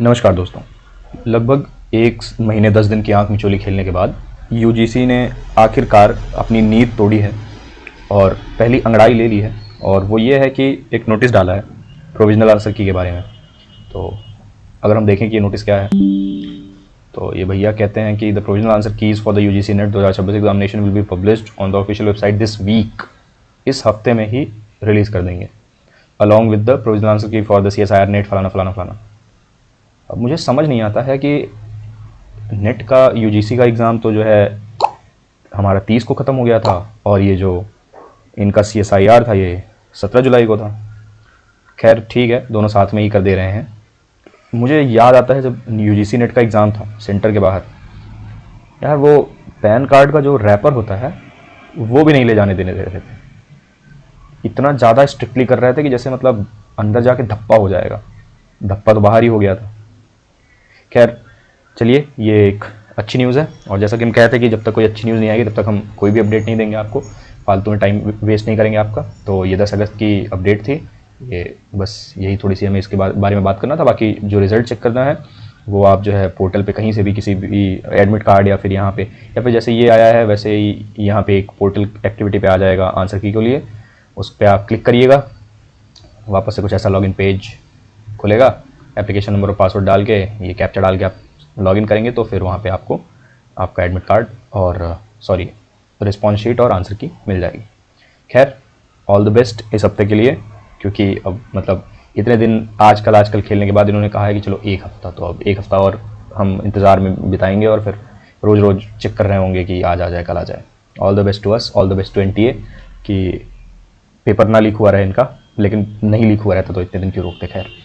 नमस्कार दोस्तों। लगभग एक महीने 10 दिन की आंख मिचोली खेलने के बाद यूजीसी ने आखिरकार अपनी नींद तोड़ी है और पहली अंगड़ाई ले ली है, और वो ये है कि एक नोटिस डाला है प्रोविजनल आंसर की के बारे में। तो अगर हम देखें कि ये नोटिस क्या है, तो ये भैया कहते हैं कि the provisional answer keys for the UGC NET 2026 examination will be published on the official website this week. इस हफ्ते में ही रिलीज़ कर देंगे, along with the provisional answer key for the CSIR NET फलाना फलाना फलाना। अब मुझे समझ नहीं आता है कि नेट का यूजीसी का एग्ज़ाम तो जो है हमारा 30 को ख़त्म हो गया था, और ये जो इनका CSIR था ये 17 जुलाई को था। खैर ठीक है, दोनों साथ में ही कर दे रहे हैं। मुझे याद आता है जब यूजीसी नेट का एग्ज़ाम था सेंटर के बाहर, यार वो पैन कार्ड का जो रैपर होता है वो भी नहीं ले जाने देने दे रहे थे। इतना ज़्यादा स्ट्रिक्टली कर रहे थे कि जैसे मतलब अंदर जाके धप्पा हो जाएगा। धप्पा तो बाहर ही हो गया था। खैर चलिए, ये एक अच्छी न्यूज़ है, और जैसा कि हम कहते हैं कि जब तक कोई अच्छी न्यूज़ नहीं आएगी तब तक हम कोई भी अपडेट नहीं देंगे आपको, फालतू में टाइम वेस्ट नहीं करेंगे आपका। तो ये 10 अगस्त की अपडेट थी, ये बस यही थोड़ी सी हमें इसके बारे में बात करना था। बाकी जो रिज़ल्ट चेक करना है वो आप जो है पोर्टल पे कहीं से भी किसी भी एडमिट कार्ड या फिर यहाँ पे, या फिर जैसे ये आया है वैसे ही यहाँ पे एक पोर्टल एक्टिविटी पे आ जाएगा आंसर की के लिए, उस पर आप क्लिक करिएगा। वापस से कुछ ऐसा लॉगिन पेज खुलेगा, एप्लीकेशन नंबर और पासवर्ड डाल के, ये कैप्चा डाल के आप लॉगिन करेंगे तो फिर वहाँ पे आपको आपका एडमिट कार्ड और रिस्पॉन्स शीट और आंसर की मिल जाएगी। खैर ऑल द बेस्ट इस हफ्ते के लिए, क्योंकि अब मतलब इतने दिन आजकल खेलने के बाद इन्होंने कहा है कि चलो एक हफ़्ता, तो अब एक हफ़्ता और हम इंतज़ार में बिताएंगे और फिर रोज़ रोज़ चेक कर रहे होंगे कि आज आ जाए कल आ जाए। All the best to us, all the best to NTA कि पेपर ना लीक हुआ रहे इनका, लेकिन नहीं लीक हुआ रहता तो इतने दिन क्यों रोकते। खैर।